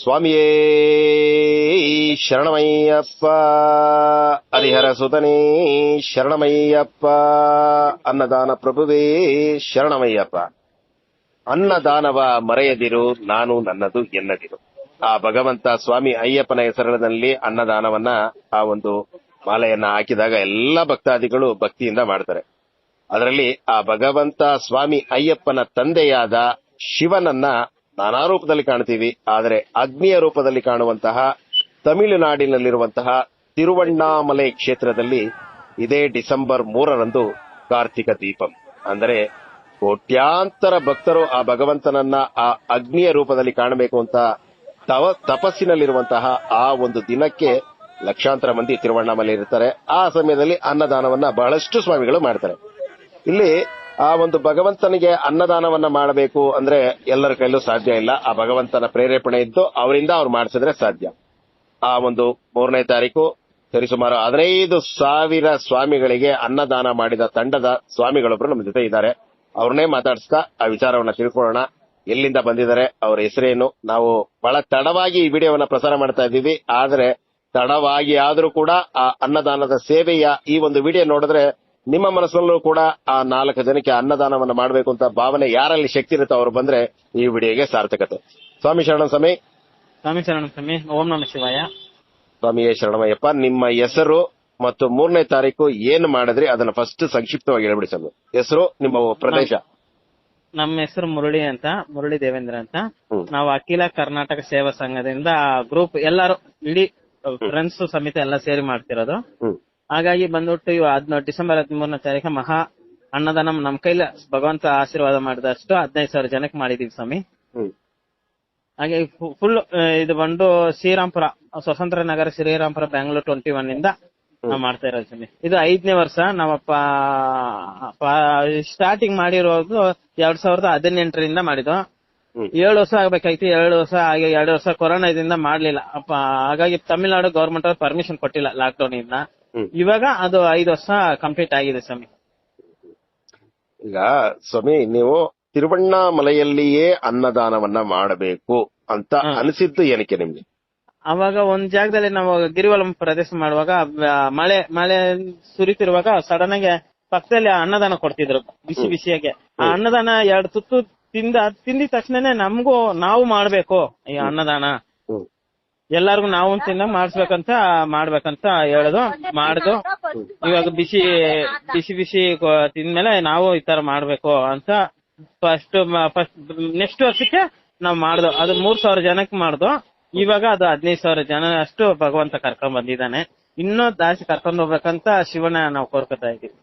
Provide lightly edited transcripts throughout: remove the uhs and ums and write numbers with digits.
ಸ್ವಾಮಿಯೇ ಶರಣಮಯ್ಯಪ್ಪ, ಹರಿಹರ ಸುತನೇ ಶರಣಮಯ್ಯಪ್ಪ, ಅನ್ನದಾನ ಪ್ರಭುವೇ ಶರಣಮಯ್ಯಪ್ಪ. ಅನ್ನದಾನವ ಮರೆಯದಿರು, ನಾನು ನನ್ನದು ಎನ್ನದಿರು. ಆ ಭಗವಂತ ಸ್ವಾಮಿ ಅಯ್ಯಪ್ಪನ ಹೆಸರಿನಲ್ಲಿ ಅನ್ನದಾನವನ್ನ, ಆ ಒಂದು ಮಾಲೆಯನ್ನ ಹಾಕಿದಾಗ ಎಲ್ಲ ಭಕ್ತಾದಿಗಳು ಭಕ್ತಿಯಿಂದ ಮಾಡ್ತಾರೆ. ಅದರಲ್ಲಿ ಆ ಭಗವಂತ ಸ್ವಾಮಿ ಅಯ್ಯಪ್ಪನ ತಂದೆಯಾದ ಶಿವನನ್ನ ನಾನಾ ರೂಪದಲ್ಲಿ ಕಾಣ್ತೀವಿ. ಆದರೆ ಅಗ್ನಿಯ ರೂಪದಲ್ಲಿ ಕಾಣುವಂತಹ ತಮಿಳುನಾಡಿನಲ್ಲಿರುವಂತಹ ತಿರುವಣ್ಣಾಮಲೈ ಕ್ಷೇತ್ರದಲ್ಲಿ ಇದೇ ಡಿಸೆಂಬರ್ 3ರಂದು ಕಾರ್ತಿಕ ದೀಪಂ ಅಂದರೆ ಕೋಟ್ಯಾಂತರ ಭಕ್ತರು ಆ ಭಗವಂತನನ್ನ ಆ ಅಗ್ನಿಯ ರೂಪದಲ್ಲಿ ಕಾಣಬೇಕು ಅಂತ ತಪಸ್ಸಿನಲ್ಲಿರುವಂತಹ ಆ ಒಂದು ದಿನಕ್ಕೆ ಲಕ್ಷಾಂತರ ಮಂದಿ ತಿರುವಣ್ಣಾಮಲೈ ಇರ್ತಾರೆ. ಆ ಸಮಯದಲ್ಲಿ ಅನ್ನದಾನವನ್ನ ಬಹಳಷ್ಟು ಸ್ವಾಮಿಗಳು ಮಾಡ್ತಾರೆ. ಇಲ್ಲಿ ಆ ಒಂದು ಭಗವಂತನಿಗೆ ಅನ್ನದಾನವನ್ನ ಮಾಡಬೇಕು ಅಂದ್ರೆ ಎಲ್ಲರ ಕೈಲೂ ಸಾಧ್ಯ ಇಲ್ಲ. ಆ ಭಗವಂತನ ಪ್ರೇರೇಪಣೆ ಇದ್ದು ಅವರಿಂದ ಅವ್ರು ಮಾಡಿಸಿದ್ರೆ ಸಾಧ್ಯ. ಆ ಒಂದು 3ನೇ ತಾರೀಕು ಸರಿಸುಮಾರು 15,000 ಸ್ವಾಮಿಗಳಿಗೆ ಅನ್ನದಾನ ಮಾಡಿದ ತಂಡದ ಸ್ವಾಮಿಗಳೊಬ್ರು ನಮ್ಮ ಜೊತೆ ಇದ್ದಾರೆ. ಅವ್ರನ್ನೇ ಮಾತಾಡಿಸ್ತಾ ಆ ವಿಚಾರವನ್ನ ತಿಳ್ಕೊಳ್ಳೋಣ. ಎಲ್ಲಿಂದ ಬಂದಿದ್ದಾರೆ, ಅವರ ಹೆಸರೇನು. ನಾವು ಬಹಳ ತಡವಾಗಿ ಈ ವಿಡಿಯೋವನ್ನ ಪ್ರಸಾರ ಮಾಡ್ತಾ ಇದ್ದೀವಿ. ಆದ್ರೆ ತಡವಾಗಿ ಆದ್ರೂ ಕೂಡ ಆ ಅನ್ನದಾನದ ಸೇವೆಯ ಈ ಒಂದು ವಿಡಿಯೋ ನೋಡಿದ್ರೆ ನಿಮ್ಮ ಮನಸ್ಸಲ್ಲೂ ಕೂಡ ಆ 4 ಜನಕ್ಕೆ ಅನ್ನದಾನವನ್ನ ಮಾಡಬೇಕು ಅಂತ ಭಾವನೆ ಯಾರಲ್ಲಿ ಶಕ್ತಿ ಇರುತ್ತೋ ಅವರು ಬಂದ್ರೆ ಈ ವಿಡಿಯೋಗೆ ಸಾರ್ಥಕತೆ. ಸ್ವಾಮಿ ಶರಣ ಸ್ವಾಮಿ. ಸ್ವಾಮಿ ಶರಣ ಸ್ವಾಮಿ. ಓಂ ನಮಃ ಶಿವಾಯ. ಸ್ವಾಮಿಯೇ ಶರಣಮಯ್ಯಪ್ಪ. ನಿಮ್ಮ ಹೆಸರು ಮತ್ತು 3ನೇ ತಾರೀಕು ಏನು ಮಾಡಿದ್ರಿ ಅದನ್ನ ಫಸ್ಟ್ ಸಂಕ್ಷಿಪ್ತವಾಗಿ ಹೇಳ್ಬಿಡಿ ಸ್ವಾಮಿ. ಹೆಸರು, ನಿಮ್ಮ ಪ್ರದೇಶ. ನಮ್ಮ ಹೆಸರು ಮುರಳಿ ದೇವೇಂದ್ರ ಅಂತ. ನಾವು ಅಖಿಲ ಕರ್ನಾಟಕ ಸೇವಾ ಸಂಘದಿಂದ ಗ್ರೂಪ್ ಎಲ್ಲರೂ ಇಡೀ ಫ್ರೆಂಡ್ಸ್ ಸಮೇತ ಎಲ್ಲ ಸೇರಿ ಮಾಡ್ತಿರೋದು. ಹಾಗಾಗಿ ಬಂದ್ಬಿಟ್ಟು ಡಿಸೆಂಬರ್ 13ನೇ ತಾರೀಕು ಮಹಾ ಅನ್ನದಾನ ನಮ್ ಕೈಲಿ ಭಗವಂತ ಆಶೀರ್ವಾದ ಮಾಡಿದಷ್ಟು 15,000 ಜನಕ್ಕೆ ಮಾಡಿದೀವಿ ಸ್ವಾಮಿ. ಹಾಗೆ ಫುಲ್ ಇದು ಬಂದು ಶ್ರೀರಾಮ್ಪುರ, ಸ್ವತಂತ್ರ ನಗರ ಶ್ರೀರಾಮ್ಪುರ, ಬೆಂಗಳೂರು 21 ಇಂದ ನಾವು ಮಾಡ್ತಾ ಇರೋದು ಸ್ವಾಮಿ. ಇದು 5ನೇ ವರ್ಷ. ನಾವಪ್ಪ ಸ್ಟಾರ್ಟಿಂಗ್ ಮಾಡಿರೋದು 2018ರಿಂದ ಮಾಡಿದ್ದು. 7 ವರ್ಷ ಆಗ್ಬೇಕಾಯ್ತು. 2 ವರ್ಷ ಹಾಗೆ 2 ವರ್ಷ ಕೊರೋನಾದಿಂದ ಮಾಡ್ಲಿಲ್ಲ. ಹಾಗಾಗಿ ತಮಿಳುನಾಡು ಗವರ್ಮೆಂಟ್ ಅವ್ರು ಪರ್ಮಿಷನ್ ಕೊಟ್ಟಿಲ್ಲ ಲಾಕ್ಡೌನ್ ಇಂದ. ಇವಾಗ ಅದು 5 ವರ್ಷ ಕಂಪ್ಲೀಟ್ ಆಗಿದೆ ಸ್ವಾಮಿ. ಈಗ ಸ್ವಾಮಿ, ನೀವು ತಿರುವಣ್ಣಾಮಲೆಯಲ್ಲಿಯೇ ಅನ್ನದಾನವನ್ನ ಮಾಡಬೇಕು ಅಂತ ಅನಿಸಿದ್ದು ಏನಕ್ಕೆ ನಿಮ್ಗೆ? ಅವಾಗ ಒಂದ್ ಜಾಗದಲ್ಲಿ ನಾವು ಗಿರಿವಲಂ ಪ್ರದೇಶ ಮಾಡುವಾಗ ಮಳೆ ಸುರಿತಿರುವಾಗ ಸಡನ್ ಆಗಿ ಪಕ್ಕದಲ್ಲಿ ಅನ್ನದಾನ ಕೊಡ್ತಿದ್ರು ಬಿಸಿ ಬಿಸಿಯಾಗೆ. ಆ ಅನ್ನದಾನ 2 ತುತ್ತು ತಿಂದಿದ ತಕ್ಷಣನೇ ನಮಗೂ ನಾವು ಮಾಡ್ಬೇಕು ಈ ಅನ್ನದಾನ, ಎಲ್ಲಾರ್ಗು ನಾವು ತಿಂದ ಮಾಡ್ಬೇಕಂತ ಹೇಳುದು ಮಾಡುದು. ಇವಾಗ ಬಿಸಿ ತಿಂದ್ಮೇಲೆ ನಾವು ಈ ತರ ಮಾಡ್ಬೇಕು ಅಂತ ಫಸ್ಟ್ ನೆಕ್ಸ್ಟ್ ವರ್ಷಕ್ಕೆ ನಾವ್ ಮಾಡ್ದು. ಅದು 3,000 ಜನಕ್ಕೆ ಮಾಡ್ದು. ಇವಾಗ ಅದು 15,000 ಜನ ಅಷ್ಟು ಭಗವಂತ ಕರ್ಕೊಂಡ್ ಬಂದಿದ್ದಾನೆ. ಇನ್ನೂ ಜಾಸ್ತಿ ಕರ್ಕೊಂಡ್ ಹೋಗ್ಬೇಕಂತ ಶಿವನ ನಾವು ಕೋರ್ಕೊತಾ ಇದೀವಿ.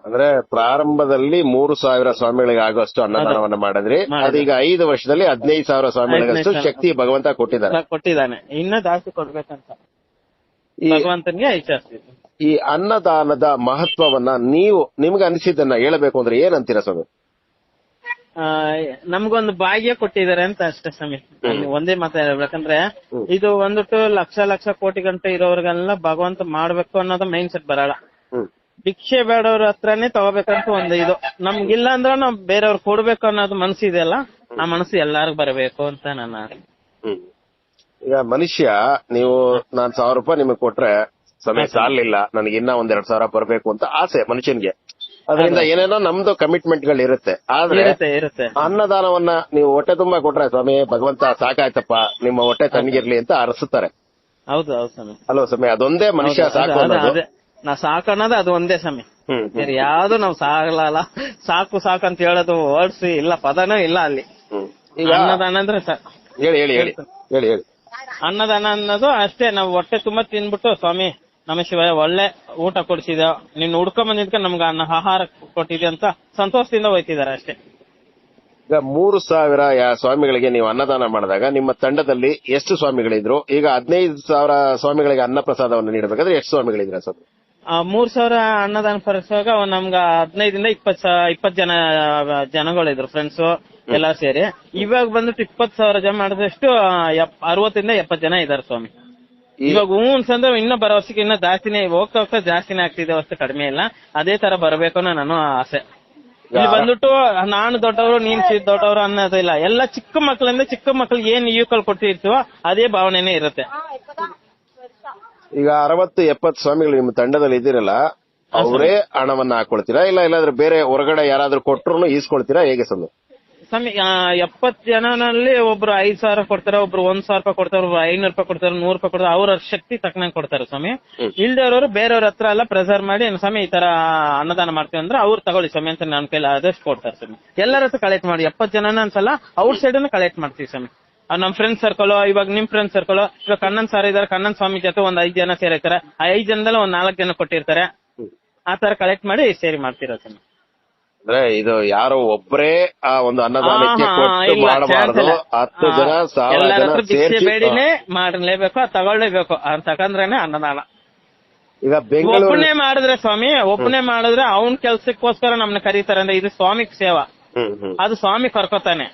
ಅಂದ್ರೆ ಪ್ರಾರಂಭದಲ್ಲಿ 3,000 ಸ್ವಾಮಿಗಳಿಗೆ ಆಗುವಷ್ಟು ಅನ್ನದಾನವನ್ನ ಮಾಡಿದ್ರಿ. ಅದೀಗ 5 ವರ್ಷದಲ್ಲಿ 15,000 ಸ್ವಾಮಿಗಳಿಗಷ್ಟು ಶಕ್ತಿ ಭಗವಂತ ಕೊಟ್ಟಿದ್ದಾನೆ. ಇನ್ನೂ ಜಾಸ್ತಿ ಕೊಡ್ಬೇಕಂತ ಭಗವಂತನಿಗೆ ಇಚ್ಛಿಸ್ತೀವಿ. ಈ ಅನ್ನದಾನದ ಮಹತ್ವವನ್ನ ನಿಮ್ಗೆ ಅನಿಸಿದ್ದನ್ನ ಹೇಳಬೇಕು ಅಂದ್ರೆ ಏನಂತೀರಾ ಸ್ವಾಮಿ? ನಮ್ಗೊಂದು ಭಾಗ್ಯ ಕೊಟ್ಟಿದ್ದಾರೆ ಅಂತ ಅಷ್ಟೇ ಸ್ವಾಮಿ. ಒಂದೇ ಮಾತು ಹೇಳ್ಬೇಕಂದ್ರೆ ಇದು ಒಂದಿಟ್ಟು ಲಕ್ಷ ಕೋಟಿ ಗಂಟೆ ಇರೋರ್ಗೆಲ್ಲ ಭಗವಂತ ಮಾಡ್ಬೇಕು ಅನ್ನೋದು ಮೈಂಡ್ ಸೆಟ್ ಬರಲ್ಲ. ಭಿಕ್ಷೆ ಬೇಡವ್ರ ಹತ್ರನೇ ತಗೋಬೇಕಂತ ಒಂದು ಇದು. ನಮ್ಗಿಲ್ಲ ಅಂದ್ರೆ ನಾವ್ ಬೇರೆಯವ್ರು ಕೊಡ್ಬೇಕು ಅನ್ನೋದು ಮನಸ್ಸು ಇದೆಯಲ್ಲ, ಆ ಮನಸ್ಸು ಎಲ್ಲಾರ್ಗು ಬರಬೇಕು ಅಂತ ನನ್ನ. ಈಗ ಮನುಷ್ಯ, ನೀವು ನಾನ್ 1,000 ರೂಪಾಯಿ ನಿಮಗೆ ಕೊಟ್ರೆ ಸಮಯ ಸಾಲಿಲ್ಲ, ನನಗೆ ಇನ್ನ 1,000-2,000 ಬರಬೇಕು ಅಂತ ಆಸೆ ಮನುಷ್ಯನ್ಗೆ. ಅದರಿಂದ ಏನೇನೋ ನಮ್ದು ಕಮಿಟ್ಮೆಂಟ್ ಗಳು ಇರುತ್ತೆ. ಆದ್ರೆ ಅನ್ನದಾನವನ್ನ ನೀವು ಹೊಟ್ಟೆ ತುಂಬಾ ಕೊಟ್ರೆ ಸ್ವಾಮಿ ಭಗವಂತ ಸಾಕಾಯ್ತಪ್ಪ, ನಿಮ್ಮ ಹೊಟ್ಟೆ ತಣ್ಣಗಿರ್ಲಿ ಅಂತ ಅರಸುತ್ತಾರೆ. ಹೌದು ಸ್ವಾಮಿ. ಅಲ್ವಾ ಸ್ವಾಮಿ? ಅದೊಂದೇ ಮನುಷ್ಯ ಸಾಕು ನಾವ್ ಸಾಕು ಅನ್ನೋದು ಅದು ಒಂದೇ ಸ್ವಾಮಿ. ಯಾವ್ದು ನಾವ್ ಸಾಗಲ್ಲ. ಸಾಕು ಅಂತ ಹೇಳೋದು ವರ್ಡ್ಸ್ ಇಲ್ಲ, ಪದನೂ ಇಲ್ಲ ಅಲ್ಲಿ. ಅನ್ನದಾನ ಅಂದ್ರೆ ಹೇಳಿ ಅನ್ನದಾನ ಅನ್ನೋದು ಅಷ್ಟೇ. ನಾವು ಹೊಟ್ಟೆ ತುಂಬಾ ತಿನ್ಬಿಟ್ಟು ಸ್ವಾಮಿ ನಮ ಶಿವಾಯ ಒಳ್ಳೆ ಊಟ ಕೊಡ್ಸಿದ, ನೀನ್ ಹುಡ್ಕೊಂಡ್ ಬಂದಿದ್ಕ ನಮ್ಗೆ ಆಹಾರ ಕೊಟ್ಟಿದ್ಯ ಅಂತ ಸಂತೋಷದಿಂದ ಹೋಯ್ತಿದಾರೆ ಅಷ್ಟೇ. ಈಗ 3,000 ಸ್ವಾಮಿಗಳಿಗೆ ನೀವು ಅನ್ನದಾನ ಮಾಡಿದಾಗ ನಿಮ್ಮ ತಂಡದಲ್ಲಿ ಎಷ್ಟು ಸ್ವಾಮಿಗಳಿದ್ರು? ಈಗ 15,000 ಸ್ವಾಮಿಗಳಿಗೆ ಅನ್ನ ಪ್ರಸಾದವನ್ನು ನೀಡಬೇಕಾದ್ರೆ ಎಷ್ಟು ಸ್ವಾಮಿಗಳಿದ್ರ ಸ್ವಾಮಿ? 3,000 ಅನ್ನದಾನ ಪರಿಸುವಾಗ ನಮ್ಗ 15ರಿಂದ 20 ಜನಗಳಿದ್ರು ಫ್ರೆಂಡ್ಸ್ ಎಲ್ಲಾ ಸೇರಿ. ಇವಾಗ ಬಂದ್ಬಿಟ್ಟು 20,000 ಜನ ಮಾಡಿದಷ್ಟು 60ರಿಂದ 70 ಜನ ಇದಾರೆ ಸ್ವಾಮಿ. ಇವಾಗ ಅಂದ್ರೆ ಇನ್ನೂ ಬರೋ ವರ್ಷಕ್ಕೆ ಇನ್ನೂ ಜಾಸ್ತಿನೇ ಹೋಗ್ತಾ ಜಾಸ್ತಿನೇ ಆಗ್ತಿದೆ, ಹೊಸ ಕಡಿಮೆ ಇಲ್ಲ. ಅದೇ ತರ ಬರಬೇಕು ಅನ್ನೋ ನಾನು ಆಸೆ. ಇಲ್ಲಿ ಬಂದ್ಬಿಟ್ಟು ನಾನು ದೊಡ್ಡವರು ನೀನ್ ದೊಡ್ಡವರು ಅನ್ನೋದಿಲ್ಲ. ಎಲ್ಲ ಚಿಕ್ಕ ಮಕ್ಕಳಿಂದ ಚಿಕ್ಕ ಮಕ್ಕಳಿಗೆ ಏನ್ ಈಕ್ವಲ್ ಕೊಟ್ಟಿರ್ತೀವೋ ಅದೇ ಭಾವನೆನೇ ಇರುತ್ತೆ. ಈಗ 60-70 ಸ್ವಾಮಿಗಳು ನಿಮ್ಮ ತಂಡದಲ್ಲಿ ಇದ್ದೀರಲ್ಲ, ಅವರೇ ಹಣವನ್ನ ಹಾಕೊಳ್ತೀರಾ ಇಲ್ಲ ಇಲ್ಲಾಂದ್ರೆ ಬೇರೆ ಹೊರಗಡೆ ಯಾರಾದ್ರೂ ಕೊಟ್ರು ಈಸ್ಕೊಳ್ತೀರಾ, ಹೇಗೆ ಸ್ವಾಮಿ? ಸ್ವಾಮಿ 70 ಜನನಲ್ಲಿ ಒಬ್ರು 5,000 ಕೊಡ್ತಾರೆ, ಒಬ್ರು 1,000 ರೂಪಾಯಿ ಕೊಡ್ತಾರೆ, ಒಬ್ರು 500 ರೂಪಾಯಿ ಕೊಡ್ತಾರೆ, 100 ರೂಪಾಯಿ ಕೊಡ್ತಾರೆ. ಅವ್ರ ಶಕ್ತಿ ತಕ್ಕನಂಗೆ ಕೊಡ್ತಾರೆ ಸ್ವಾಮಿ. ಇಲ್ದೇವ್ರವ್ರು ಬೇರೆಯವ್ರ ಹತ್ರ ಎಲ್ಲ ಪ್ರೆಸರ್ ಮಾಡಿ ಸ್ವಾಮಿ ಈ ತರ ಅನ್ನದಾನ ಮಾಡ್ತೀವಿ ಅಂದ್ರೆ ಅವ್ರು ತಗೊಳ್ಳಿ ಸ್ವಾಮಿ ಅಂತ ನನ್ನ ಕೈಲಿ ಆದಷ್ಟು ಕೊಡ್ತಾರೆ ಸ್ವಾಮಿ. ಎಲ್ಲರ ಹತ್ರ ಕಲೆಕ್ಟ್ ಮಾಡಿ 70 ಜನನ ಅನ್ಸಲ್ಲ, ಔಟ್ ಸೈಡ್ ಕಲೆಕ್ಟ್ ಮಾಡ್ತೀವಿ ಸ್ವಾಮಿ. ನಮ್ ಫ್ರೆಂಡ್ ಸರ್ಕಲ್, ಇವಾಗ ನಿಮ್ ಫ್ರೆಂಡ್ ಸರ್ಕಲ್, ಇವಾಗ ಕಣ್ಣನ್ ಸಾರ್ ಇದಾರೆ, ಕಣ್ಣನ್ ಸ್ವಾಮಿ ಜೊತೆ ಒಂದ್ 5 ಜನ ಸೇರಿರ್ತಾರೆ. ಆ 5 ಜನದಲ್ಲಿ ಒಂದ್ 4 ಜನ ಕೊಟ್ಟಿರ್ತಾರೆ. ಆ ತರ ಕಲೆಕ್ಟ್ ಮಾಡಿ ಸೇರಿ ಮಾಡ್ತಿರೋ ಸ್ವಾಮಿ. ಅಂದ್ರೆ ಇದು ಯಾರೋ ಒಬ್ಬರೇ ಆ ಒಂದು ಅನ್ನದಾನಕ್ಕೆ ಕೊಟ್ಟು ಮಾಡಬಾರದು, 10 ಜನ 1000 ಜನ ಸೇರಿ ಬೇಡಿನೇ ಮಾಡಲೇಬೇಕು, ತಗೊಳ್ಳೇಬೇಕು ಅಂತ ತಕಂದ್ರೇನೆ ಅನ್ನದಾನ. ಈಗ ಬೆಂಗಳೂರು ಒಬ್ಬನೇ ಮಾಡಿದ್ರೆ ಸ್ವಾಮಿ, ಒಬ್ಬನೇ ಮಾಡಿದ್ರೆ ಅವ್ನ್ ಕೆಲ್ಸಕ್ಕೋಸ್ಕರ ನಮ್ನ ಕರೀತಾರೆ ಅಂದ್ರೆ ಇದು ಸ್ವಾಮಿಕ್ ಸೇವಾ. ಅದು ಸ್ವಾಮಿ ಕರ್ಕೋತಾನೆ.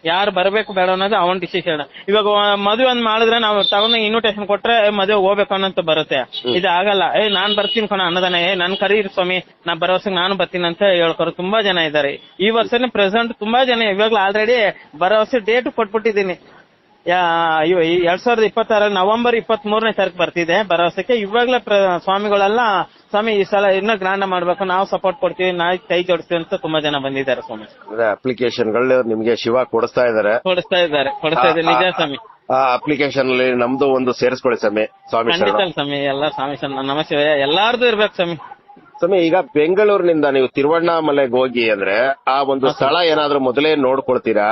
ಯಾರು ಬರ್ಬೇಕು ಬೇಡ ಅನ್ನೋದು ಅವನ್ ಡಿಸಿಷನ್. ಇವಾಗ ಮದುವೆ ಒಂದ್ ಮಾಡಿದ್ರೆ ನಾವು ತಗೊಂಡ ಇನ್ವಿಟೇಷನ್ ಕೊಟ್ರೆ ಮದುವೆ ಹೋಗ್ಬೇಕು ಅನ್ನೋಂತ ಬರುತ್ತೆ. ಇದು ಆಗಲ್ಲ. ನಾನ್ ಬರ್ತೀನಿ ಕಣ ಅನ್ನದಾನ, ನನ್ ಕರೀರಿ ಸ್ವಾಮಿ, ನಾ ಬರೋವರ್ಷಕ್ಕೆ ನಾನು ಬರ್ತೀನಿ ಅಂತ ಹೇಳ್ಕೊರು ತುಂಬಾ ಜನ ಇದ್ದಾರೆ. ಈ ವರ್ಷನೇ ಪ್ರೆಸೆಂಟ್ ತುಂಬಾ ಜನ ಇವಾಗ್ಲೂ ಆಲ್ರೆಡಿ ಬರೋ ವರ್ಷ ಡೇಟ್ ಕೊಟ್ಬಿಟ್ಟಿದ್ದೀನಿ. 2026 ನವೆಂಬರ್ 23ನೇ ತಾರೀಕು ಬರ್ತಿದೆ ಭರವಸೆಗೆ. ಇವಾಗ್ಲೇ ಸ್ವಾಮಿಗಳೆಲ್ಲ ಸ್ವಾಮಿ ಈ ಸಲ ಇನ್ನೂ ಗ್ರಾಂಡ್ ಮಾಡ್ಬೇಕು, ನಾವು ಸಪೋರ್ಟ್ ಕೊಡ್ತೀವಿ, ನಾವು ಕೈ ಜೋಡಿಸ್ತೀವಿ ಅಂತ ತುಂಬಾ ಜನ ಬಂದಿದ್ದಾರೆ ಸ್ವಾಮಿ. ಅಪ್ಲಿಕೇಶನ್ ಗಳು ನಿಮ್ಗೆ ಶಿವ ಕೊಡಿಸ್ತಾ ಇದಾರೆ ನಿಜ ಸ್ವಾಮಿ. ಆ ಅಪ್ಲಿಕೇಶನ್ ಅಲ್ಲಿ ನಮ್ದು ಒಂದು ಸೇರಿಸ್ಕೊಳ್ಳಿ ಸ್ವಾಮಿ. ಖಂಡಿತ ಸ್ವಾಮಿ, ಎಲ್ಲ ಸ್ವಾಮಿ ನಮ ಶಿವ ಎಲ್ಲಾರ್ದು ಇರ್ಬೇಕು ಸ್ವಾಮಿ. ಸ್ವಾಮಿ, ಈಗ ಬೆಂಗಳೂರಿನಿಂದ ನೀವು ತಿರುವಣ್ಣಾಮಲೆಗೆ ಹೋಗಿ ಅಂದ್ರೆ ಆ ಒಂದು ಸ್ಥಳ ಏನಾದ್ರೂ ಮೊದಲೇ ನೋಡ್ಕೊಳ್ತೀರಾ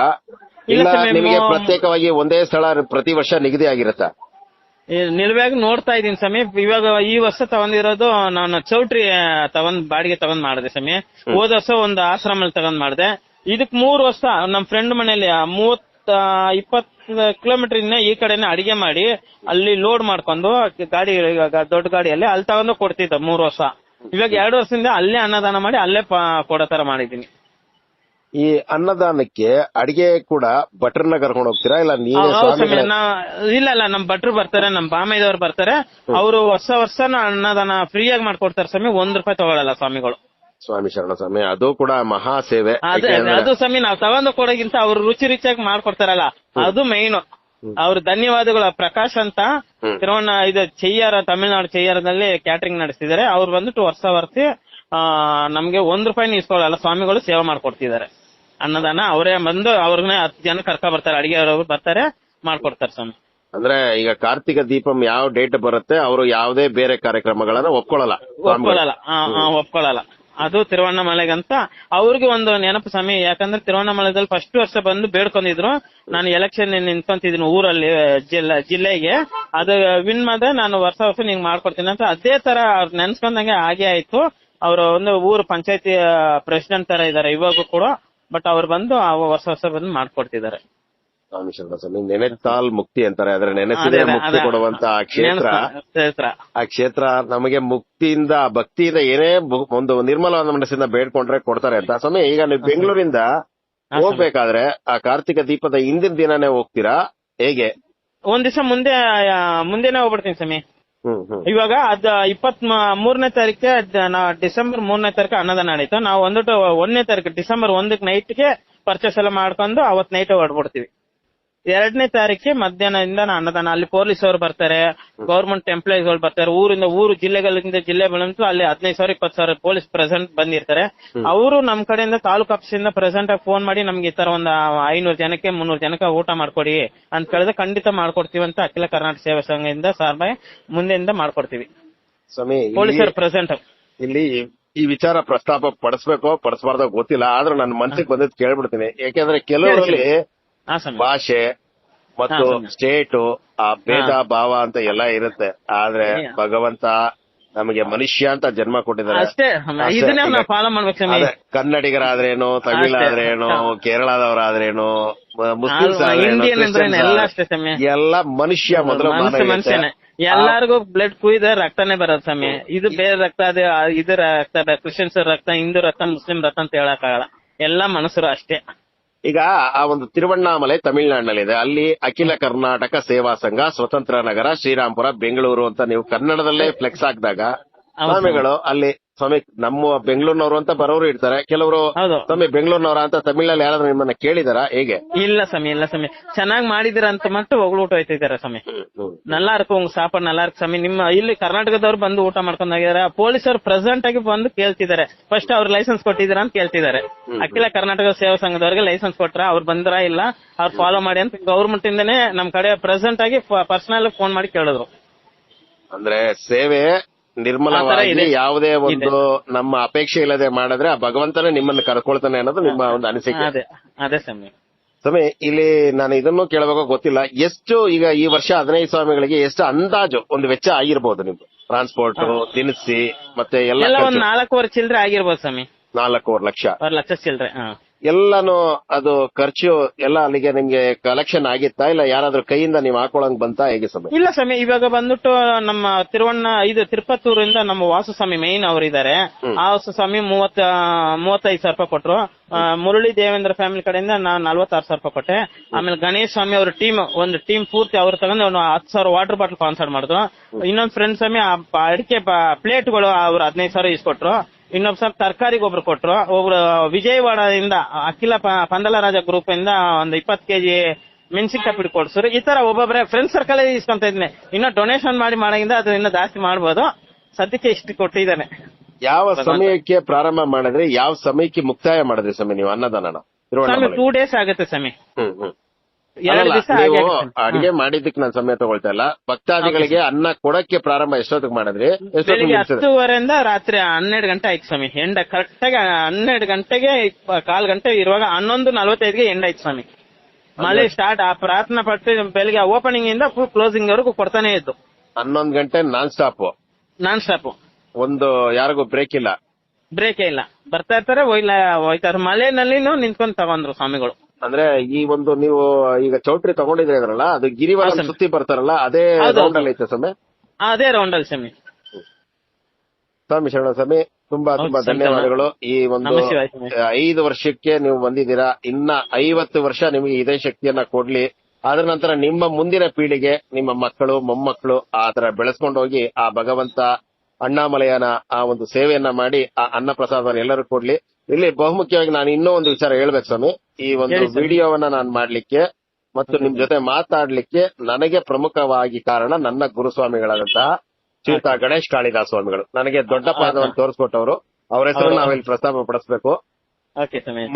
ಇಲ್ಲ ನಿಮಗೆ ಪ್ರತ್ಯೇಕವಾಗಿ ಒಂದೇ ಸ್ಥಳ ಪ್ರತಿ ವರ್ಷ ನಿಗದಿ ಆಗಿರುತ್ತಾ? ನಿಲ್ವಾಗಿ ನೋಡ್ತಾ ಇದೀನಿ ಸ್ವಾಮಿ. ಇವಾಗ ಈ ವರ್ಷ ತಗೊಂಡಿರೋದು ನಾನು ಚೌಟ್ರಿ ಬಾಡಿಗೆ ತಗೊಂಡ್ ಮಾಡಿದೆ ಸ್ವಾಮಿ. ಹೋದ ವರ್ಷ ಒಂದು ಆಶ್ರಮಲ್ಲಿ ತಗೊಂಡ್ ಮಾಡಿದೆ. ಇದಕ್ 3 ವರ್ಷ ನಮ್ ಫ್ರೆಂಡ್ ಮನೇಲಿ 20 ಕಿಲೋಮೀಟರ್ ಇಂದ ಈ ಕಡೆನೆ ಅಡಿಗೆ ಮಾಡಿ ಅಲ್ಲಿ ಲೋಡ್ ಮಾಡ್ಕೊಂಡು ಗಾಡಿ ದೊಡ್ಡ ಗಾಡಿಯಲ್ಲಿ ಅಲ್ಲಿ ತಗೊಂಡು ಕೊಡ್ತಿದ್ದ 3 ವರ್ಷ. ಇವಾಗ 2 ವರ್ಷದಿಂದ ಅಲ್ಲೇ ಅನ್ನದಾನ ಮಾಡಿ ಅಲ್ಲೇ ಕೊಡೋ ತರ ಮಾಡಿದೀನಿ. ಈ ಅನ್ನದಾನಕ್ಕೆ ಅಡಿಗೆ ಕೂಡ ಭಟ್ರನ್ನ ಕರ್ಕೊಂಡು ಹೋಗ್ತೀರಾ ಇಲ್ಲ ನೀವೇ? ಇಲ್ಲ ನಮ್ ಭಟ್ರು ಬರ್ತಾರೆ, ನಮ್ ಬಾಮೈದವ್ರು ಬರ್ತಾರೆ. ಅವರು ವರ್ಷ ಅನ್ನದಾನ ಫ್ರೀಯಾಗಿ ಮಾಡ್ಕೊಡ್ತಾರೆ ಸ್ವಾಮಿ. 1 ರೂಪಾಯಿ ತಗೊಳಲ್ಲ ಸ್ವಾಮಿಗಳು. ಸ್ವಾಮಿ ಶರಣ ಸ್ವಾಮಿ, ಅದು ಕೂಡ ಮಹಾ ಸೇವೆ. ಅದು ಸ್ವಾಮಿ ನಾವ್ ತಗೊಂಡು ಕೊಡೋಗಿಂತ ಅವ್ರು ರುಚಿಯಾಗಿ ಮಾಡ್ಕೊಡ್ತಾರಲ್ಲ ಅದು ಮೈನ್. ಅವ್ರ ಧನ್ಯವಾದಗಳು. ಪ್ರಕಾಶ್ ಅಂತ ಇದು ತಮಿಳುನಾಡು ಚೈಯಾರದಲ್ಲಿ ಕ್ಯಾಟರಿಂಗ್ ನಡೆಸ್ತಿದ್ದಾರೆ. ಅವ್ರು ಬಂದ್ಬಿಟ್ಟು ವರ್ಷ ನಮ್ಗೆ 1 ರೂಪಾಯಿ ಇಸ್ಕೊಳ್ಳಲ್ಲ, ಸ್ವಾಮಿಗಳು ಸೇವೆ ಮಾಡ್ಕೊಡ್ತಿದ್ದಾರೆ ಅನ್ನದಾನ. ಅವರೇ ಬಂದು ಅವ್ರನ್ನೇ 10 ಜನ ಕರ್ಕೊ ಬರ್ತಾರೆ, ಅಡಿಗೆ ಬರ್ತಾರೆ, ಮಾಡ್ಕೊಡ್ತಾರೆ ಸ್ವಾಮಿ. ಅಂದ್ರೆ ಈಗ ಕಾರ್ತಿಕ ದೀಪಂ ಯಾವ ಡೇಟ್ ಬರುತ್ತೆ ಅವರು ಯಾವುದೇ ಬೇರೆ ಕಾರ್ಯಕ್ರಮಗಳನ್ನ ಒಪ್ಕೊಳ್ಳಲ್ಲ. ಅದು ತಿರುವಣ್ಣಾಮಲೆಗಂತ ಅವ್ರಿಗೆ ಒಂದು ನೆನಪು ಸ್ವಾಮಿ. ಯಾಕಂದ್ರೆ ತಿರುವಣ್ಣಾಮಲೆದಲ್ಲಿ ಫಸ್ಟ್ ವರ್ಷ ಬಂದು ಬೇಡ್ಕೊಂಡಿದ್ರು, ನಾನು ಎಲೆಕ್ಷನ್ ನಿಂತ್ಕೊಂತಿದ್ದೀನಿ ಊರಲ್ಲಿ ಜಿಲ್ಲೆಗೆ, ಅದು ವಿನ್ ಮಾಡಿದ್ರೆ ನಾನು ವರ್ಷ ನಿಂಗೆ ಮಾಡ್ಕೊಡ್ತೀನಿ ಅಂತ. ಅದೇ ತರ ಅವ್ರು ನೆನ್ಸ್ಕೊಂಡಂಗೆ ಹಾಗೆ ಆಯ್ತು. ಅವರು ಒಂದು ಊರು ಪಂಚಾಯತಿ ಪ್ರೆಸಿಡೆಂಟ್ ತರ ಇದಾರೆ ಇವಾಗೂ ಕೂಡ. ಬಟ್ ಅವ್ರು ಬಂದು ವರ್ಷ ಬಂದು ಮಾಡ್ಕೊಡ್ತಿದ್ದಾರೆ. ಸ್ವಾಮಿ ಶರಣ ಸ್ವಾಮಿ, ನೆನೆತಾಲ್ ಮುಕ್ತಿ ಅಂತಾರೆ. ಆದ್ರೆ ನೆನೆಸಿದೆ ಮುಕ್ತಿ ಕೊಡುವಂತ ಆ ಕ್ಷೇತ್ರ ನಮಗೆ ಮುಕ್ತಿಯಿಂದ ಭಕ್ತಿಯಿಂದ ಏನೇ ಒಂದು ನಿರ್ಮಲವಾದ ಮನಸ್ಸಿಂದ ಬೇಡ್ಕೊಂಡ್ರೆ ಕೊಡ್ತಾರೆ ಅಂತ. ಸ್ವಾಮಿ, ಈಗ ನೀವು ಬೆಂಗಳೂರಿಂದ ಹೋಗ್ಬೇಕಾದ್ರೆ ಆ ಕಾರ್ತಿಕ ದೀಪದ ಹಿಂದಿನ ದಿನಾನೇ ಹೋಗ್ತೀರಾ ಹೇಗೆ? ಒಂದ್ ದಿವಸ ಮುಂದೆನೆ ಹೋಗ್ಬಿಡ್ತೀನಿ ಸ್ವಾಮಿ. ಇವಾಗ ಅದ್ 23ನೇ ತಾರೀಕೆ ಡಿಸೆಂಬರ್ 3ನೇ ತಾರೀಕು ಅನ್ನದಾನ ನಡೀತು. ನಾವು 1ನೇ ತಾರೀಕು ಡಿಸೆಂಬರ್ 1ಕ್ಕೆ ನೈಟ್ಗೆ ಪರ್ಚೇಸ್ ಎಲ್ಲ ಮಾಡ್ಕೊಂಡು ಅವತ್ ನೈಟ್ ಹೊರಡ್ಬಿಡ್ತೀವಿ. 2ನೇ ತಾರೀಕಿಗೆ ಮಧ್ಯಾಹ್ನದಿಂದ ಅನ್ನದಾನ. ಅಲ್ಲಿ ಪೊಲೀಸ್ ಅವರು ಬರ್ತಾರೆ, ಗವರ್ಮೆಂಟ್ ಎಂಪ್ಲಾಯೀಸ್ ಗಳು ಬರ್ತಾರೆ, ಊರು ಜಿಲ್ಲೆಗಳಿಂದ ಜಿಲ್ಲೆ ಬಂತು ಅಲ್ಲಿ 15,000 20,000 ಪೊಲೀಸ್ ಪ್ರೆಸೆಂಟ್ ಬಂದಿರ್ತಾರೆ. ಅವರು ನಮ್ ಕಡೆಯಿಂದ ತಾಲೂಕು ಆಫೀಸಿಂದ ಪ್ರೆಸೆಂಟ್ ಆಗಿ ಫೋನ್ ಮಾಡಿ ನಮ್ಗೆ ಈ ತರ ಒಂದು 500 ಜನಕ್ಕೆ 300 ಜನಕ್ಕೆ ಊಟ ಮಾಡ್ಕೊಡಿ ಅಂತ ಕೇಳಿದ್ರೆ ಖಂಡಿತ ಮಾಡ್ಕೊಡ್ತೀವಿ ಅಂತ ಅಖಿಲ ಕರ್ನಾಟಕ ಸೇವಾ ಸಂಘದಿಂದ ಸಾರ್ಬಾಯ್ ಮುಂದೆಯಿಂದ ಮಾಡ್ಕೊಡ್ತೀವಿ. ಸ್ವಾಮಿ, ಪೊಲೀಸರು ಪ್ರೆಸೆಂಟ್ ಇಲ್ಲಿ ಈ ವಿಚಾರ ಪ್ರಸ್ತಾಪ ಪಡಿಸ್ಬೇಕೋ ಪಡಿಸಬಾರ್ದೋ ಗೊತ್ತಿಲ್ಲ, ಆದ್ರೂ ನನ್ನ ಮನಸ್ಸಿಗೆ ಬಂದಿದ್ದು ಕೇಳ್ಬಿಡ್ತೀನಿ. ಯಾಕೆಂದ್ರೆ ಕೆಲವರಲ್ಲಿ ಭಾಷೆ ಮತ್ತು ಸ್ಟೇಟು ಆ ಭೇದ ಭಾವ ಅಂತ ಎಲ್ಲ ಇರುತ್ತೆ. ಆದ್ರೆ ಭಗವಂತ ನಮಗೆ ಮನುಷ್ಯ ಅಂತ ಜನ್ಮ ಕೊಟ್ಟಿದ್ದಾರೆ. ಕನ್ನಡಿಗರಾದ್ರೇನು, ತಮಿಳಾದ್ರೇನು, ಕೇರಳದವರಾದ್ರೇನು, ಮುಸ್ಲಿಮ್ಸ್ ಆದ್ರೇನು, ಎಲ್ಲ ಮನುಷ್ಯ ಮೊದಲು ಮನುಷ್ಯನೇ. ಎಲ್ಲಾರ್ಗು ಬ್ಲಡ್ ಕುಯ್ದ ರಕ್ತನೇ ಬರೋದು ಸ್ವಾಮಿ. ಇದು ಬೇರೆ ರಕ್ತ, ಅದು ಇದು ರಕ್ತ, ಕ್ರಿಶ್ಚಿಯನ್ಸ್ ರಕ್ತ, ಹಿಂದೂ ರಕ್ತ, ಮುಸ್ಲಿಂ ರಕ್ತ ಅಂತ ಹೇಳಕ್ಕಾಗಲ್ಲ. ಎಲ್ಲಾ ಮನುಷ್ಯರು ಅಷ್ಟೇ. ಈಗ ಆ ಒಂದು ತಿರುವಣ್ಣಾಮಲೆ ತಮಿಳುನಾಡಿನಲ್ಲಿದೆ. ಅಲ್ಲಿ ಅಖಿಲ ಕರ್ನಾಟಕ ಸೇವಾ ಸಂಘ, ಸ್ವತಂತ್ರ ನಗರ, ಶ್ರೀರಾಂಪುರ, ಬೆಂಗಳೂರು ಅಂತ ನೀವು ಕನ್ನಡದಲ್ಲೇ ಫ್ಲೆಕ್ಸ್ ಹಾಕಿದಾಗ ಸ್ವಾಮಿಗಳು ಅಲ್ಲಿ ಸ್ವಾಮಿ ನಮ್ಮ ಬೆಂಗಳೂರಿನವರು ಅಂತ ಬರೋರು ಇರ್ತಾರೆ, ಕೆಲವರು ಹೌದು. ಸ್ವಾಮಿ ಬೆಂಗಳೂರಿನವರ ಅಂತ ತಮಿಳಲ್ಲಿ ಯಾರಾದ್ರೂ ನಿಮ್ಮನ್ನ ಕೇಳಿದಾರಾ ಹೇಗೆ? இல்ல சாமி இல்ல சாமி ಚೆನ್ನಾಗ್ ಮಾಡಿದಿರ ಅಂತ மட்டும் ಹೊಗಳ್ಬಿಟ್ಟು ಹೋಯ್ತಿದ್ದಾರೆ ಸ್ವಾಮಿ. நல்லா இருக்கும் உங்க சாப்பாடு நல்லா இருக்கு ಸ್ವಾಮಿ. ನಿಮ್ಮ ಇಲ್ಲಿ ಕರ್ನಾಟಕದವ್ರು ಬಂದು ಊಟ ಮಾಡ್ಕೊಂಡು ಹೋಗಿದ್ದಾರೆ. ಪೊಲೀಸರು ಪ್ರೆಸೆಂಟ್ ಆಗಿ ಬಂದು ಕೇಳ್ತಿದ್ದಾರೆ, ಫಸ್ಟ್ ಅವ್ರು ಲೈಸೆನ್ಸ್ ಕೊಟ್ಟಿದ್ದೀರಾ ಅಂತ ಕೇಳ್ತಿದ್ದಾರೆ. ಅಖಿಲ ಕರ್ನಾಟಕ ಸೇವಾ ಸಂಘದವ್ರಿಗೆ ಲೈಸೆನ್ಸ್ ಕೊಟ್ರ, ಅವ್ರು ಬಂದ್ರ ಇಲ್ಲ, ಅವ್ರು ಫಾಲೋ ಮಾಡಿ ಅಂತ ಗವರ್ಮೆಂಟ್ ಇಂದಾನೆ ನಮ್ ಕಡೆ ಪ್ರೆಸೆಂಟ್ ಆಗಿ ಪರ್ಸನಲ್ ಫೋನ್ ಮಾಡಿ ಕೇಳಿದ್ರು. ಅಂದ್ರೆ ಸೇವೆ ನಿರ್ಮಲವಾಗಿ ಯಾವುದೇ ಒಂದು ನಮ್ಮ ಅಪೇಕ್ಷೆ ಇಲ್ಲದೆ ಮಾಡಿದ್ರೆ ಆ ಭಗವಂತನೇ ನಿಮ್ಮನ್ನು ಕರ್ಕೊಳ್ತಾನೆ ಅನ್ನೋದು ನಿಮ್ಮ ಒಂದು ಅನಿಸಿಕೆ. ಅದೇ ಸ್ವಾಮಿ. ಸ್ವಾಮಿ, ಇಲ್ಲಿ ನಾನು ಇದನ್ನು ಕೇಳಬೇಕು ಗೊತ್ತಿಲ್ಲ, ಎಷ್ಟು ಈಗ ಈ ವರ್ಷ 15 ಸ್ವಾಮಿಗಳಿಗೆ ಎಷ್ಟು ಅಂದಾಜು ಒಂದು ವೆಚ್ಚ ಆಗಿರ್ಬೋದು ನಿಮ್ದು? ಟ್ರಾನ್ಸ್ಪೋರ್ಟ್, ದಿನಸಿ ಮತ್ತೆ ಎಲ್ಲ ಒಂದ್ 4.5 ಚಿಲ್ಲರೆ ಆಗಿರ್ಬೋದು ಸ್ವಾಮಿ. 4.25 ಲಕ್ಷ, 1 ಲಕ್ಷ ಚಿಲ್ಲರೆ ಎಲ್ಲಾನು ಅದು ಖರ್ಚು ಎಲ್ಲ ಅಲ್ಲಿಗೆ ನಿಮ್ಗೆ ಕಲೆಕ್ಷನ್ ಆಗಿತ್ತಾ, ಇಲ್ಲ ಯಾರಾದ್ರೂ ಕೈಯಿಂದ ನೀವು ಹಾಕೊಳಂಗ್ ಬಂತಾ, ಹೇಗೆ ಸ್ವಾಮಿ? ಇಲ್ಲ ಸ್ವಾಮಿ, ಇವಾಗ ಬಂದ್ಬಿಟ್ಟು ನಮ್ಮ ತಿರುಪತ್ತೂರಿಂದ ನಮ್ಮ ವಾಸುಸ್ವಾಮಿ ಮೇನ್ ಅವರಿದ್ದಾರೆ. ಆ ವಾಸುಸ್ವಾಮಿ 35 ಸಾವಿರ ರೂಪಾಯಿ ಕೊಟ್ರು. ಮುರಳಿ ದೇವೇಂದ್ರ ಫ್ಯಾಮಿಲಿ ಕಡೆಯಿಂದ ನಾನು 46 ಸಾವಿರ ರೂಪಾಯಿ ಕೊಟ್ಟೆ. ಆಮೇಲೆ ಗಣೇಶ್ ಸ್ವಾಮಿ ಅವ್ರ ಒಂದು ಟೀಮ್ ಪೂರ್ತಿ ಅವ್ರು ತಗೊಂಡು 10,000 ವಾಟರ್ ಬಾಟಲ್ ಸ್ಪಾನ್ಸರ್ ಮಾಡಿದ್ರು. ಇನ್ನೊಂದ್ ಫ್ರೆಂಡ್ ಸ್ವಾಮಿ ಅಡಿಕೆ ಪ್ಲೇಟ್ಗಳು ಅವ್ರು 15 ಸಾವಿರ ಇಸ್ಕೊಟ್ರು. ಇನ್ನೊಬ್ಬ ಸ್ವಲ್ಪ ತರಕಾರಿಗೆ ಒಬ್ರು ಕೊಟ್ರು. ಒಬ್ರು ವಿಜಯವಾಡದಿಂದ ಅಖಿಲ ಪಂದಲ ರಾಜ ಗ್ರೂಪ್ ಇಂದ ಒಂದು 20 ಕೆಜಿ ಮೆಣಸಿನಕಾಯಿ ಪಿಡಿ ಕೊಡ್ಸರು. ಈ ತರ ಒಬ್ಬೊಬ್ಬರೇ ಫ್ರೆಂಡ್ ಸರ್ಕಲ್ ಇಸ್ಕೊಂತ ಇದ್ದೀನಿ. ಇನ್ನ ಡೊನೇಷನ್ ಮಾಡಿಂದ ಅದು ಇನ್ನ ಜಾಸ್ತಿ ಮಾಡ್ಬೋದು. ಸದ್ಯಕ್ಕೆ ಇಷ್ಟು ಕೊಟ್ಟಿದ್ದಾನೆ. ಯಾವ ಸಮಯಕ್ಕೆ ಪ್ರಾರಂಭ ಮಾಡಿದ್ರೆ, ಯಾವ ಸಮಯಕ್ಕೆ ಮುಕ್ತಾಯ ಮಾಡಿದ್ರಿ ಸ್ವಾಮಿ ನೀವು ಅನ್ನದಾನ? 2 days ಆಗುತ್ತೆ ಸ್ವಾಮಿ. 2 ದಿವಸ ನೀವು ಅಡಿಗೆ ಮಾಡಿದ್ದಕ್ಕೆ ನಾನು ಸಮಯ ತಗೊಳ್ತಾ ಇಲ್ಲ. ಭಕ್ತಾದಿಗಳಿಗೆ ಅನ್ನ ಕೊಡಕ್ಕೆ ಪ್ರಾರಂಭ ಎಷ್ಟೊತ್ತಿಗೆ ಮಾಡಿದ್ರಿ? ಬೆಳಿಗ್ಗೆ 10:30 ರಾತ್ರಿ 12 ಗಂಟೆ ಆಯ್ತು ಸ್ವಾಮಿ. ಎಂಡ ಕರೆಕ್ಟ್ ಆಗಿ 12 ಗಂಟೆಗೆ 1/4 ಗಂಟೆ ಇರುವಾಗ 11:45ಗೆ ಎಂಡ್ ಆಯ್ತು ಸ್ವಾಮಿ. ಮಳೆ ಸ್ಟಾರ್ಟ್. ಆ ಪ್ರಾರ್ಥನಾ ಪಟ್ಟು ಬೆಳಿಗ್ಗೆ ಓಪನಿಂಗ್ ಇಂದ ಫುಲ್ ಕ್ಲೋಸಿಂಗ್ ವರೆಗೂ ಕೊಡ್ತಾನೆ ಇದ್ದು. 11 ಗಂಟೆ ನಾನ್ ಸ್ಟಾಪ್. ಒಂದು ಯಾರಿಗೂ ಬ್ರೇಕ್ ಇಲ್ಲ. ಬರ್ತಾ ಇರ್ತಾರೆ, ಹೋಯ್ತಾರೆ. ಮಳೆನಲ್ಲಿನೂ ನಿಂತ್ಕೊಂಡು ತಗೊಂಡ್ರು ಸ್ವಾಮಿಗಳು. ಅಂದ್ರೆ ಈ ಒಂದು ನೀವು ಈಗ ಚೌಟ್ರಿ ತಗೊಂಡಿದ್ರೆ ಇದ್ರಲ್ಲ, ಅದು ಗಿರಿವಲ ಸುತ್ತಿ ಬರ್ತಾರಲ್ಲ, ಅದೇ ರೌಂಡ್ ಅಲ್ಲಿ ಐತೆ ಸ್ವಾಮಿ? ಅದೇ ರೌಂಡ್ ಅಲ್ಲಿ ಸ್ವಾಮಿ. ಸ್ವಾಮಿ ಶರಣ ಸ್ವಾಮಿ, ತುಂಬಾ ಧನ್ಯವಾದಗಳು. ಈ ಒಂದು 5 ವರ್ಷಕ್ಕೆ ನೀವು ಬಂದಿದ್ದೀರಾ. ಇನ್ನ 50 ವರ್ಷ ನಿಮಗೆ ಇದೇ ಶಕ್ತಿಯನ್ನ ಕೊಡ್ಲಿ. ಅದರ ನಂತರ ನಿಮ್ಮ ಮುಂದಿನ ಪೀಳಿಗೆ, ನಿಮ್ಮ ಮಕ್ಕಳು ಮೊಮ್ಮಕ್ಕಳು ಆ ತರ ಬೆಳೆಸ್ಕೊಂಡು ಹೋಗಿ ಆ ಭಗವಂತ ಅಣ್ಣಾಮಲಯನ ಆ ಒಂದು ಸೇವೆಯನ್ನ ಮಾಡಿ ಆ ಅನ್ನ ಪ್ರಸಾದವನ್ನು ಎಲ್ಲರೂ ಕೊಡ್ಲಿ. ಇಲ್ಲಿ ಬಹುಮುಖ್ಯವಾಗಿ ನಾನು ಇನ್ನೂ ಒಂದು ವಿಚಾರ ಹೇಳ್ಬೇಕು ಸ್ವಾಮಿ. ಈ ಒಂದು ವಿಡಿಯೋವನ್ನ ನಾನು ಮಾಡ್ಲಿಕ್ಕೆ ಮತ್ತು ನಿಮ್ ಜೊತೆ ಮಾತಾಡ್ಲಿಕ್ಕೆ ನನಗೆ ಪ್ರಮುಖವಾಗಿ ಕಾರಣ ನನ್ನ ಗುರುಸ್ವಾಮಿಗಳಾದಂತಹ ಶ್ರೀಯುತ ಗಣೇಶ್ ಕಾಳಿದಾಸ್ ಸ್ವಾಮಿಗಳು. ನನಗೆ ದೊಡ್ಡ ಪಾದವನ್ನು ತೋರಿಸ್ಕೊಟ್ಟವರು. ಅವ್ರ ಹೆಸರು ನಾವಿಲ್ಲಿ ಪ್ರಸ್ತಾಪ ಪಡಿಸ್ಬೇಕು.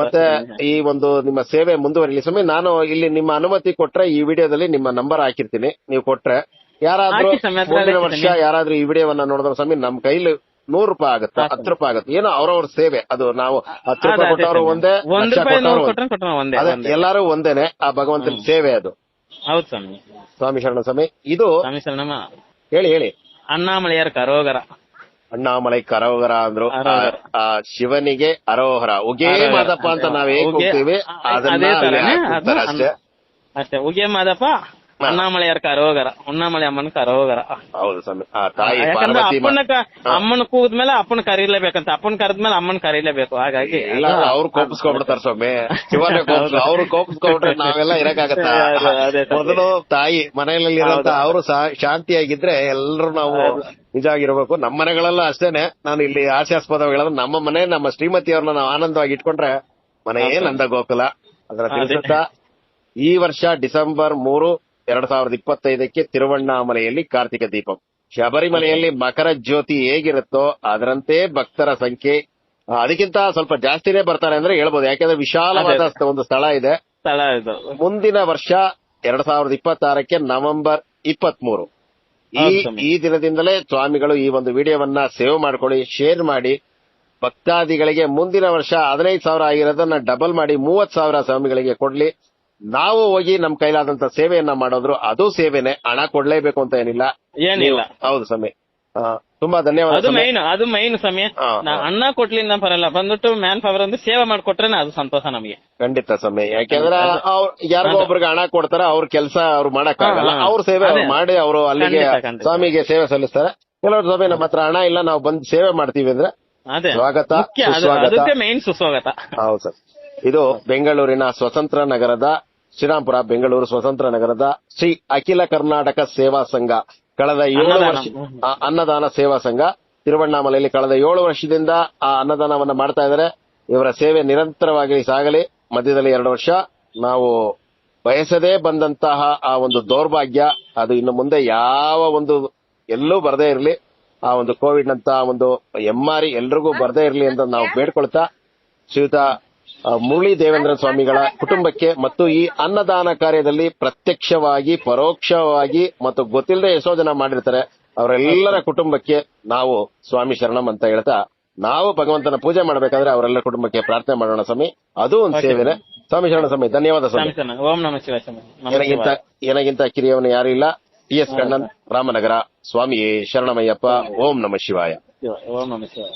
ಮತ್ತೆ ಈ ಒಂದು ನಿಮ್ಮ ಸೇವೆ ಮುಂದುವರಿಲಿ ಸ್ವಾಮಿ. ನಾನು ಇಲ್ಲಿ ನಿಮ್ಮ ಅನುಮತಿ ಕೊಟ್ರೆ ಈ ವಿಡಿಯೋದಲ್ಲಿ ನಿಮ್ಮ ನಂಬರ್ ಹಾಕಿರ್ತೀನಿ. ನೀವು ಕೊಟ್ರೆ ಯಾರಾದ್ರೂ ಮುಂದಿನ ವರ್ಷ ಯಾರಾದ್ರೂ ಈ ವಿಡಿಯೋವನ್ನ ನೋಡಿದ್ರೆ ಸ್ವಾಮಿ, ನಮ್ ಕೈಲಿ 100 ರೂಪಾಯಿ ಆಗುತ್ತೆ, 10 ರೂಪಾಯಿ ಆಗುತ್ತೆ, ಏನೋ ಅವ್ರವ್ರ ಸೇವೆ. ಅದು ನಾವು 10 ರೂಪಾಯಿ ಕೊಟ್ಟವರು ಒಂದೇ, ಎಲ್ಲಾರು ಒಂದೇನೆ. ಆ ಭಗವಂತನ ಸೇವೆ ಅದು. ಹೌದು ಸ್ವಾಮಿ. ಸ್ವಾಮಿ ಶರಣ ಸ್ವಾಮಿ. ಇದು ಹೇಳಿ ಅಣ್ಣಾಮಲೈಯರ ಕರೋಗರ. ಅಣ್ಣಾಮಲೈ ಕರೋಗರ ಅಂದ್ರು ಆ ಶಿವನಿಗೆ ಅರೋಹರ. ಉಗೇ ಮಾದಪ್ಪ ಅಂತ ನಾವ್ ಹೇಗ್ ಹೋಗ್ತೀವಿ ಅದನ್ನ ಅಷ್ಟೇ. ಉಗೇ ಮಾದಪ್ಪ ಅಣ್ಣಾಮಲೈಯರ ಕರೋಗರ, ಅಣ್ಣಾಮಲೈ ಅಮ್ಮನ ಕರೋಗರ. ಹೌದು ಸ್ವಾಮಿ. ತಾಯಿ ಅಮ್ಮನ ಕೂದ್ಮೇಲೆ ಅಪ್ಪನ ಕರೀಲೇಬೇಕಂತ, ಅಪ್ಪನ ಕರೆದ್ಮೇಲೆ ಅಮ್ಮನ ಕರೀಲೇಬೇಕು. ಹಾಗಾಗಿ ಅವ್ರು ಕೋಪಿಸ್ಕೊಂಡ್ಬಿಡ್ತಾರ ಸ್ವಾಮಿ. ಶಿವನೇ ಅವ್ರು ಕೋಪಿಸ್ಕೊಂಡ್ಬಿಟ್ರೆ ನಾವೆಲ್ಲ ಇರಕ್ಕಾಗತ್ತ? ಮೊದಲು ತಾಯಿ ಮನೆಯಲ್ಲಿರುವಂತ ಅವರು ಶಾಂತಿಯಾಗಿದ್ರೆ ಎಲ್ರು ನಾವು ನಿಜ ಆಗಿರ್ಬೇಕು. ನಮ್ಮ ಮನೆಗಳೆಲ್ಲ ಅಷ್ಟೇನೆ. ನಾನು ಇಲ್ಲಿ ಹಾಸ್ಯಾಸ್ಪದವಾಗಿ ಹೇಳಿದ್ರೆ, ನಮ್ಮ ಮನೆ ನಮ್ಮ ಶ್ರೀಮತಿಯವ್ರನ್ನ ನಾವು ಆನಂದವಾಗಿ ಇಟ್ಕೊಂಡ್ರೆ ಮನೆಯೇ ನಂದ ಗೋಕುಲ. ಅದರ ತಿಳಿಸುತ್ತಾ ಈ ವರ್ಷ ಡಿಸೆಂಬರ್ 3, 2025ಕ್ಕೆ ತಿರುವಣ್ಣಾಮಲೆಯಲ್ಲಿ ಕಾರ್ತಿಕ ದೀಪಂ, ಶಬರಿಮಲೆಯಲ್ಲಿ ಮಕರ ಜ್ಯೋತಿ ಹೇಗಿರುತ್ತೋ ಅದರಂತೆ ಭಕ್ತರ ಸಂಖ್ಯೆ ಅದಕ್ಕಿಂತ ಸ್ವಲ್ಪ ಜಾಸ್ತಿನೇ ಬರ್ತಾರೆ ಅಂದ್ರೆ ಹೇಳ್ಬೋದು. ಯಾಕೆಂದ್ರೆ ವಿಶಾಲವಾದ ಒಂದು ಸ್ಥಳ ಇದೆ. ಮುಂದಿನ ವರ್ಷ 2026ಕ್ಕೆ ನವೆಂಬರ್ 23 ಈ ದಿನದಿಂದಲೇ ಸ್ವಾಮಿಗಳು ಈ ಒಂದು ವಿಡಿಯೋವನ್ನ ಸೇವ್ ಮಾಡ್ಕೊಳ್ಳಿ, ಶೇರ್ ಮಾಡಿ. ಭಕ್ತಾದಿಗಳಿಗೆ ಮುಂದಿನ ವರ್ಷ 15,000 ಆಗಿರೋದನ್ನ ಡಬಲ್ ಮಾಡಿ 30,000 ಸ್ವಾಮಿಗಳಿಗೆ ಕೊಡ್ಲಿ. ನಾವು ಹೋಗಿ ನಮ್ ಕೈಲಾದಂತ ಸೇವೆಯನ್ನ ಮಾಡೋದ್ರು ಅದು ಸೇವೆನೆ, ಹಣ ಕೊಡ್ಲೇಬೇಕು ಅಂತ ಏನಿಲ್ಲ. ಹೌದು ಸ್ವಾಮಿ. ತುಂಬಾ ಧನ್ಯವಾದ. ಅದು ಮೈನ್ ಸಮಯ. ಅನ್ನ ಕೊಡ್ಲಿಂದ ಬರಲ್ಲ, ಬಂದ್ಬಿಟ್ಟು ಮ್ಯಾನ್ ಪವರ್ ಅಂದ್ರೆ ಸೇವೆ ಮಾಡ್ಕೊಟ್ರೇನೆ ಅದು ಸಂತೋಷ ನಮಗೆ. ಖಂಡಿತ ಸ್ವಾಮಿ. ಯಾಕೆಂದ್ರೆ ಯಾರಿಗೋ ಒಬ್ರಿಗೆ ಹಣ ಕೊಡ್ತಾರ, ಅವ್ರ ಕೆಲಸ ಅವ್ರು ಮಾಡಕ್ಕಾಗಲ್ಲ. ಅವ್ರ ಸೇವೆ ಮಾಡಿ ಅವರು ಅಲ್ಲಿಗೆ ಸ್ವಾಮಿಗೆ ಸೇವೆ ಸಲ್ಲಿಸ್ತಾರೆ. ಕೆಲವರು ಸ್ವಾಮಿ ನಮ್ಮ ಹತ್ರ ಹಣ ಇಲ್ಲ, ನಾವು ಬಂದು ಸೇವೆ ಮಾಡ್ತೀವಿ ಅಂದ್ರೆ ಸ್ವಾಗತ, ಸುಸ್ವಾಗತ. ಹೌದು ಸರ್. ಇದು ಬೆಂಗಳೂರಿನ ಸ್ವತಂತ್ರ ನಗರದ ಶ್ರೀರಾಂಪುರ, ಬೆಂಗಳೂರು ಸ್ವತಂತ್ರ ನಗರದ ಶ್ರೀ ಅಖಿಲ ಕರ್ನಾಟಕ ಸೇವಾ ಸಂಘ ಕಳೆದ 7 ವರ್ಷ ಅನ್ನದಾನ ಸೇವಾ ಸಂಘ ತಿರುವಣ್ಣಾಮಲೆಯಲ್ಲಿ ಕಳೆದ 7 ವರ್ಷದಿಂದ ಆ ಅನ್ನದಾನವನ್ನ ಮಾಡ್ತಾ ಇದ್ದಾರೆ. ಇವರ ಸೇವೆ ನಿರಂತರವಾಗಿ ಸಾಗಲಿ. ಮಧ್ಯದಲ್ಲಿ 2 ವರ್ಷ ನಾವು ಬಯಸದೇ ಬಂದಂತಹ ಆ ಒಂದು ದೌರ್ಭಾಗ್ಯ ಅದು ಇನ್ನು ಮುಂದೆ ಯಾವ ಒಂದು ಎಲ್ಲೂ ಬರದೇ ಇರಲಿ. ಆ ಒಂದು ಕೋವಿಡ್ ನಂತ ಒಂದು ಎಮ್ಮಾರಿ ಎಲ್ರಿಗೂ ಬರದೇ ಇರಲಿ ಅಂತ ನಾವು ಬೇಡ್ಕೊಳ್ತಾ ಶ್ರೀಯುತ ಮುರಳಿ ದೇವೇಂದ್ರ ಸ್ವಾಮಿಗಳ ಕುಟುಂಬಕ್ಕೆ ಮತ್ತು ಈ ಅನ್ನದಾನ ಕಾರ್ಯದಲ್ಲಿ ಪ್ರತ್ಯಕ್ಷವಾಗಿ ಪರೋಕ್ಷವಾಗಿ ಮತ್ತು ಗೊತ್ತಿಲ್ಲದೆ ಎಷ್ಟೋ ಜನ ಮಾಡಿರ್ತಾರೆ ಅವರೆಲ್ಲರ ಕುಟುಂಬಕ್ಕೆ ನಾವು ಸ್ವಾಮಿ ಶರಣಂ ಅಂತ ಹೇಳ್ತಾ ನಾವು ಭಗವಂತನ ಪೂಜೆ ಮಾಡಬೇಕಾದ್ರೆ ಅವರೆಲ್ಲರ ಕುಟುಂಬಕ್ಕೆ ಪ್ರಾರ್ಥನೆ ಮಾಡೋಣ ಸ್ವಾಮಿ. ಅದು ಒಂದು ಸೇವೆನೆ. ಸ್ವಾಮಿ ಶರಣ ಸ್ವಾಮಿ, ಧನ್ಯವಾದ ಸ್ವಾಮಿ. ಓಂ ನಮ ಶಿವಾಯ ಸ್ವಾಮಿ. ಏನಾಗಿಂತ ಕಿರಿಯವನು ಯಾರು ಇಲ್ಲ. ಟಿ.ಎಸ್. ಕಣ್ಣನ್, ರಾಮನಗರ. ಸ್ವಾಮಿಯೇ ಶರಣಮಯ್ಯಪ್ಪ. ಓಂ ನಮ ಶಿವಾಯ. ಓಂ ನಮ ಶಿವಾಯ.